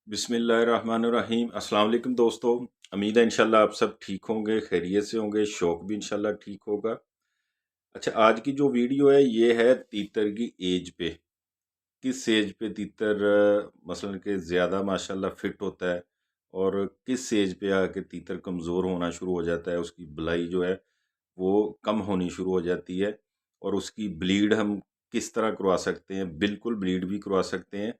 बिस्मिल्लाहिर्रहमानिर्रहीम। अस्सलाम वालेकुम दोस्तों। उम्मीद है इंशाल्लाह आप सब ठीक होंगे, खैरियत से होंगे, शौक भी इंशाल्लाह ठीक होगा। अच्छा, आज की जो वीडियो है ये है तीतर की एज पे। किस एज पे तीतर मसलन के ज़्यादा माशाल्लाह फिट होता है और किस एज पे आके तीतर कमज़ोर होना शुरू हो जाता है, उसकी भलाई जो है वो कम होनी शुरू हो जाती है और उसकी ब्लीड हम किस तरह करवा सकते हैं, बिल्कुल ब्लीड भी करवा सकते हैं।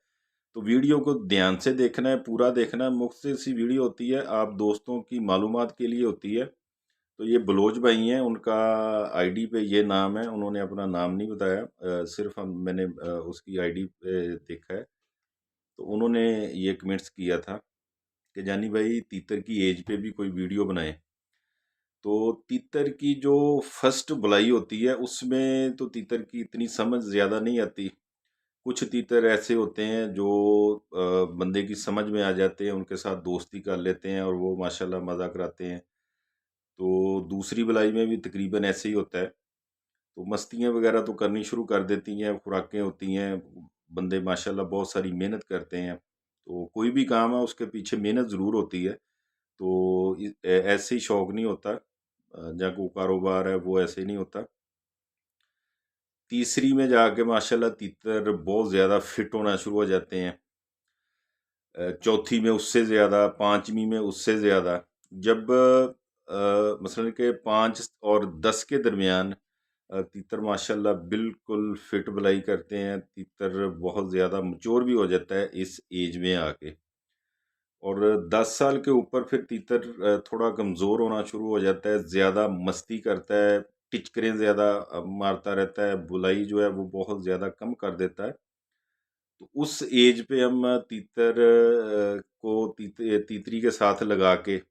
तो वीडियो को ध्यान से देखना है, पूरा देखना है। मुख्तसर सी वीडियो होती है, आप दोस्तों की मालूमात के लिए होती है। तो ये बलोच भाई हैं, उनका आईडी पे ये नाम है, उन्होंने अपना नाम नहीं बताया। सिर्फ मैंने उसकी आईडी पे देखा है। तो उन्होंने ये कमेंट्स किया था कि जानी भाई तीतर की एज पे भी कोई वीडियो बनाए। तो तीतर की जो फर्स्ट बुलाई होती है उसमें तो तीतर की इतनी समझ ज़्यादा नहीं आती। कुछ तीतर ऐसे होते हैं जो बंदे की समझ में आ जाते हैं, उनके साथ दोस्ती कर लेते हैं और वो माशाल्लाह मज़ा कराते हैं। तो दूसरी बुलाई में भी तकरीबन ऐसे ही होता है। तो मस्तियाँ वगैरह तो करनी शुरू कर देती हैं, खुराकें होती हैं, बंदे माशाल्लाह बहुत सारी मेहनत करते हैं। तो कोई भी काम है उसके पीछे मेहनत ज़रूर होती है। तो ऐसे ही शौक नहीं होता, या कोई कारोबार है वो ऐसे ही नहीं होता। तीसरी में जाके माशाल्लाह तीतर बहुत ज़्यादा फिट होना शुरू हो जाते हैं। चौथी में उससे ज़्यादा, पाँचवीं में उससे ज़्यादा। जब मसलन के 5 और 10 के दरमियान तीतर माशाल्लाह बिल्कुल फिट भलाई करते हैं। तीतर बहुत ज़्यादा मैच्योर भी हो जाता है इस एज में आके। और 10 साल के ऊपर फिर तीतर थोड़ा कमज़ोर होना शुरू हो जाता है, ज़्यादा मस्ती करता है, टिचकरें ज़्यादा मारता रहता है, बुलाई जो है वो बहुत ज़्यादा कम कर देता है। तो उस एज पे हम तीतर को तीतरी के साथ लगा के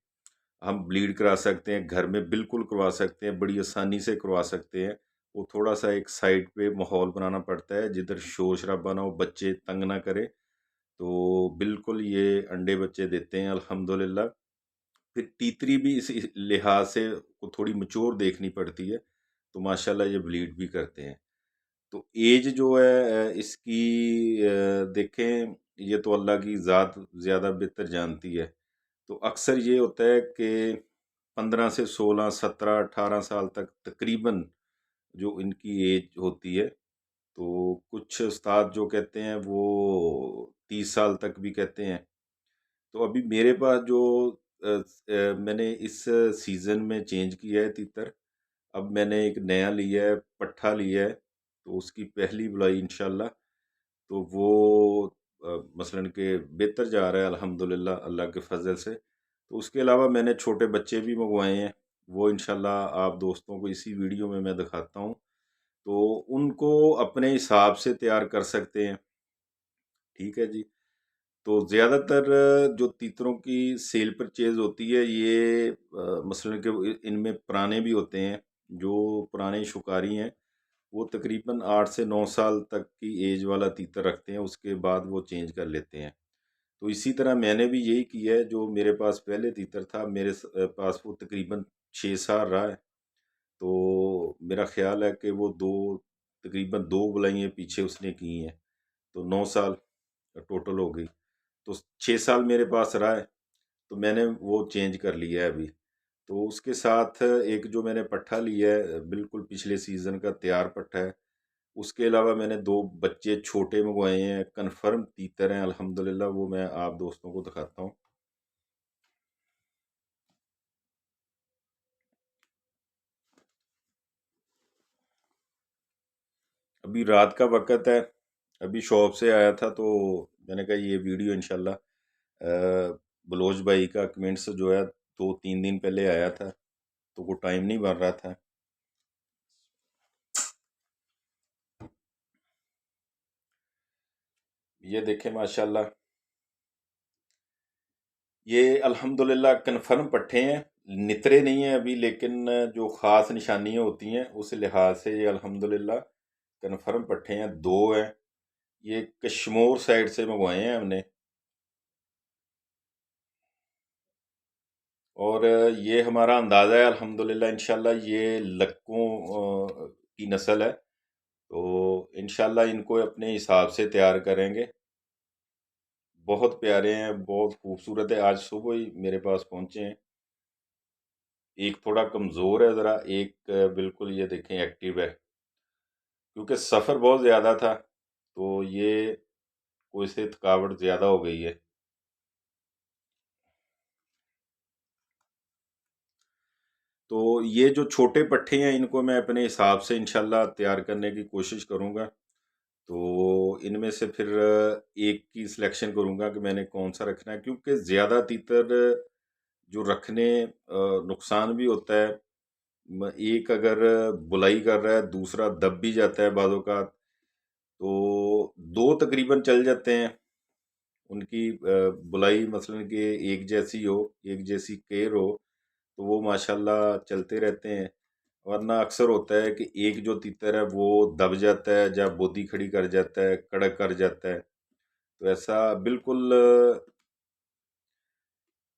हम ब्लीड करा सकते हैं, घर में बिल्कुल करवा सकते हैं, बड़ी आसानी से करवा सकते हैं। वो थोड़ा-सा एक साइड पे माहौल बनाना पड़ता है, जिधर शोर-शराबा ना हो, बच्चे तंग ना करें। तो बिल्कुल ये अंडे बच्चे देते हैं अल्हम्दुलिल्लाह। फिर तीतरी भी इस लिहाज से को थोड़ी मैच्योर देखनी पड़ती है, तो माशाल्लाह ये ब्लीड भी करते हैं। तो एज जो है इसकी देखें, ये तो अल्लाह की ज़ात ज़्यादा बेहतर जानती है। तो अक्सर ये होता है कि 15 से 16, 17, 18 साल तक तकरीबन जो इनकी एज होती है। तो कुछ उस्ताद जो कहते हैं वो 30 साल तक भी कहते हैं। तो अभी मेरे पास जो मैंने इस सीज़न में चेंज किया है तीतर। अब मैंने एक नया लिया है, पट्ठा लिया है, तो उसकी पहली बुलाई इंशाल्लाह। तो वो मसलन के बेहतर जा रहा है अल्हम्दुलिल्लाह अल्लाह के फ़ज़ल से। तो उसके अलावा मैंने छोटे बच्चे भी मँगवाए हैं, वो इंशाल्लाह आप दोस्तों को इसी वीडियो में मैं दिखाता हूँ। तो उनको अपने हिसाब से तैयार कर सकते हैं, ठीक है जी। तो ज़्यादातर जो तीतरों की सेल परचेज़ होती है ये मसलन के इनमें पुराने भी होते हैं, जो पुराने शिकारी हैं वो तकरीबन 8 से 9 साल तक की एज वाला तीतर रखते हैं, उसके बाद वो चेंज कर लेते हैं। तो इसी तरह मैंने भी यही किया है, जो मेरे पास पहले तीतर था मेरे पास वो तकरीबन 6 साल रहा है। तो मेरा ख़्याल है कि वो 2 तकरीबन 2 बुलाइयाँ पीछे उसने की हैं, तो 9 साल टोटल हो गई। तो 6 साल मेरे पास रहा है, तो मैंने वो चेंज कर लिया है अभी। तो उसके साथ एक जो मैंने पट्ठा लिया है, बिल्कुल पिछले सीज़न का तैयार पट्ठा है। उसके अलावा मैंने 2 बच्चे छोटे मँगवाए हैं, कन्फर्म तीतर हैं अल्हम्दुलिल्लाह, वो मैं आप दोस्तों को दिखाता हूँ। अभी रात का वक़्त है, अभी शॉप से आया था तो मैंने कहा ये वीडियो इंशाल्लाह बलोच भाई का कमेंट्स जो है 2-3 दिन पहले आया था, तो वो टाइम नहीं बन रहा था। ये देखें माशाल्लाह, ये अल्हम्दुलिल्लाह कन्फर्म पट्ठे हैं, नितरे नहीं हैं अभी, लेकिन जो ख़ास निशानियाँ होती हैं उस लिहाज से ये अल्हम्दुलिल्लाह कन्फर्म पट्ठे हैं। 2 हैं, ये कश्मीर साइड से मंगवाए हैं हमने। और ये हमारा अंदाज़ा है अल्हम्दुलिल्लाह इंशाल्लाह ये लक्कों की नस्ल है। तो इंशाल्लाह इनको अपने हिसाब से तैयार करेंगे। بہت پیارے ہیں، بہت خوبصورت ہے. آج صبح ہی میرے پاس پہنچے ہیں. ایک تھوڑا کمزور ہے ذرا، ایک بالکل یہ دیکھیں ایکٹیو ہے، کیونکہ سفر بہت زیادہ تھا تو یہ کوئی سے تھکاوٹ زیادہ ہو گئی ہے. تو یہ جو چھوٹے پٹھے ہیں ان کو میں اپنے حساب سے انشاءاللہ تیار کرنے کی کوشش کروں گا. تو ان میں سے پھر ایک کی سلیکشن کروں گا کہ میں نے کون سا رکھنا ہے، کیونکہ زیادہ تیتر جو رکھنے نقصان بھی ہوتا ہے. ایک اگر بلائی کر رہا ہے دوسرا دب بھی جاتا ہے بعض اوقات، تو دو تقریباً چل جاتے ہیں. ان کی بلائی مثلا کہ ایک جیسی ہو، ایک جیسی کیئر ہو تو وہ ماشاءاللہ چلتے رہتے ہیں. ورنہ اکثر ہوتا ہے کہ ایک جو تیتر ہے وہ دب جاتا ہے، جب بودی کھڑی کر جاتا ہے، کڑک کر جاتا ہے. تو ایسا بالکل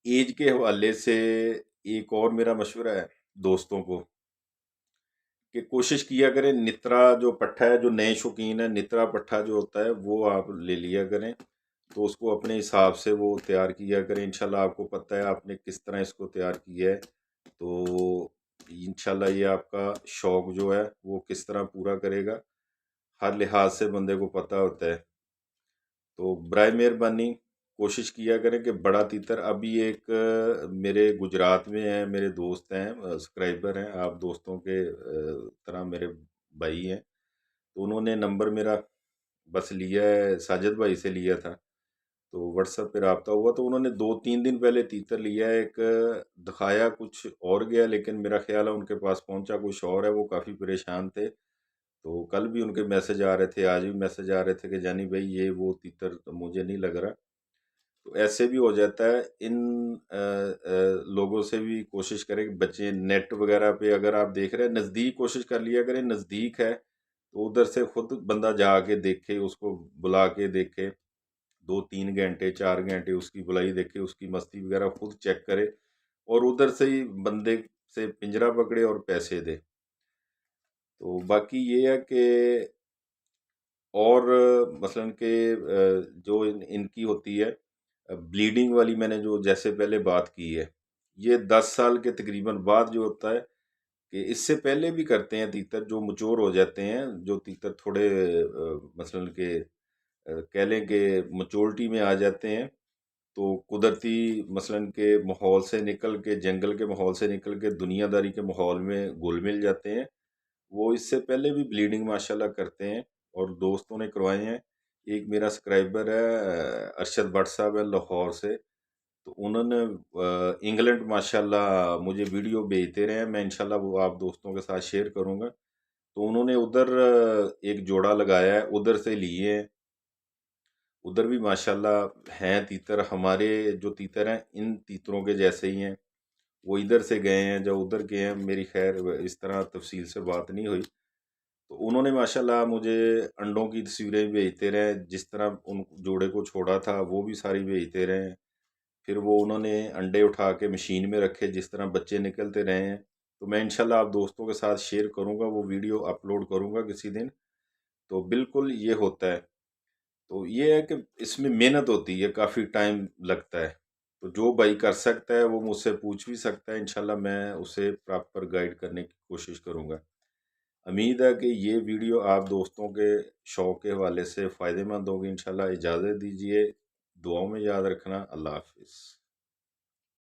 ایج کے حوالے سے ایک اور میرا مشورہ ہے دوستوں کو کہ کوشش کیا کریں نترا جو پٹھا ہے، جو نئے شوقین ہے، نترا پٹھا جو ہوتا ہے وہ آپ لے لیا کریں. تو اس کو اپنے حساب سے وہ تیار کیا کریں. انشاءاللہ آپ کو پتہ ہے آپ نے کس طرح اس کو تیار کیا ہے، تو انشاءاللہ یہ آپ کا شوق جو ہے وہ کس طرح پورا کرے گا، ہر لحاظ سے بندے کو پتہ ہوتا ہے. تو برائے مہربانی کوشش کیا کریں کہ بڑا تیتر، ابھی ایک میرے گجرات میں ہیں، میرے دوست ہیں، سبسکرائبر ہیں، آپ دوستوں کے طرح میرے بھائی ہیں. تو انہوں نے نمبر میرا بس لیا ہے، ساجد بھائی سے لیا تھا، تو واٹس ایپ پہ رابطہ ہوا. تو انہوں نے 2-3 دن پہلے تیتر لیا ہے، ایک دکھایا کچھ اور گیا، لیکن میرا خیال ہے ان کے پاس پہنچا کچھ اور ہے. وہ کافی پریشان تھے، تو کل بھی ان کے میسج آ رہے تھے، آج بھی میسج آ رہے تھے کہ جانی بھائی یہ وہ تیتر تو مجھے نہیں لگ رہا. تو ایسے بھی ہو جاتا ہے. ان لوگوں سے بھی کوشش کریں کہ بچے نیٹ وغیرہ پہ اگر آپ دیکھ رہے ہیں نزدیک کوشش کر لیا کریں، نزدیک ہے تو ادھر سے خود بندہ جا کے دیکھے، اس کو بلا کے دیکھے، 2-3 گھنٹے 4 گھنٹے اس کی بلائی دیکھے، اس کی مستی وغیرہ خود چیک کرے، اور ادھر سے ہی بندے سے پنجرا پکڑے اور پیسے دے. تو باقی یہ ہے کہ اور مثلا کہ جو ان کی ہوتی ہے بلیڈنگ والی، میں نے جو جیسے پہلے بات کی ہے، یہ 10 سال کے تقریباً بعد جو ہوتا ہے، کہ اس سے پہلے بھی کرتے ہیں تیتر جو مچور ہو جاتے ہیں، جو تیتر تھوڑے مثلا کہ کہہ لیں کہ مچورٹی میں آ جاتے ہیں، تو قدرتی مثلا کہ ماحول سے نکل کے، جنگل کے ماحول سے نکل کے دنیا داری کے ماحول میں گھل مل جاتے ہیں. وہ اس سے پہلے بھی بلیڈنگ ماشاءاللہ کرتے ہیں، اور دوستوں نے کروائے ہیں. ایک میرا سبسکرائبر ہے ارشد بٹ صاحب ہے لاہور سے، تو انہوں نے انگلینڈ ماشاءاللہ مجھے ویڈیو بھیجتے رہے ہیں، میں انشاءاللہ وہ آپ دوستوں کے ساتھ شیئر کروں گا. تو انہوں نے ادھر ایک جوڑا لگایا ہے، ادھر سے لیے ہیں. ادھر بھی ماشاءاللہ ہیں تیتر، ہمارے جو تیتر ہیں ان تیتروں کے جیسے ہی ہیں. وہ ادھر سے گئے ہیں، جب ادھر گئے ہیں میری خیر اس طرح تفصیل سے بات نہیں ہوئی. تو انہوں نے ماشاءاللہ مجھے انڈوں کی تصویریں بھیجتے رہے، جس طرح ان جوڑے کو چھوڑا تھا وہ بھی ساری بھیجتے رہے ہیں. پھر وہ انہوں نے انڈے اٹھا کے مشین میں رکھے، جس طرح بچے نکلتے رہے ہیں. تو میں انشاءاللہ آپ دوستوں کے ساتھ شیئر کروں گا، وہ ویڈیو اپلوڈ کروں گا کسی دن. تو بالکل یہ ہوتا ہے. تو یہ ہے کہ اس میں محنت ہوتی ہے، کافی ٹائم لگتا ہے. تو جو بھائی کر سکتا ہے وہ مجھ سے پوچھ بھی سکتا ہے، انشاءاللہ میں اسے پراپر گائیڈ کرنے کی کوشش کروں گا. امید ہے کہ یہ ویڈیو آپ دوستوں کے شوق کے حوالے سے فائدہ مند ہوگی. انشاءاللہ اجازت دیجیے، دعاؤں میں یاد رکھنا. اللہ حافظ.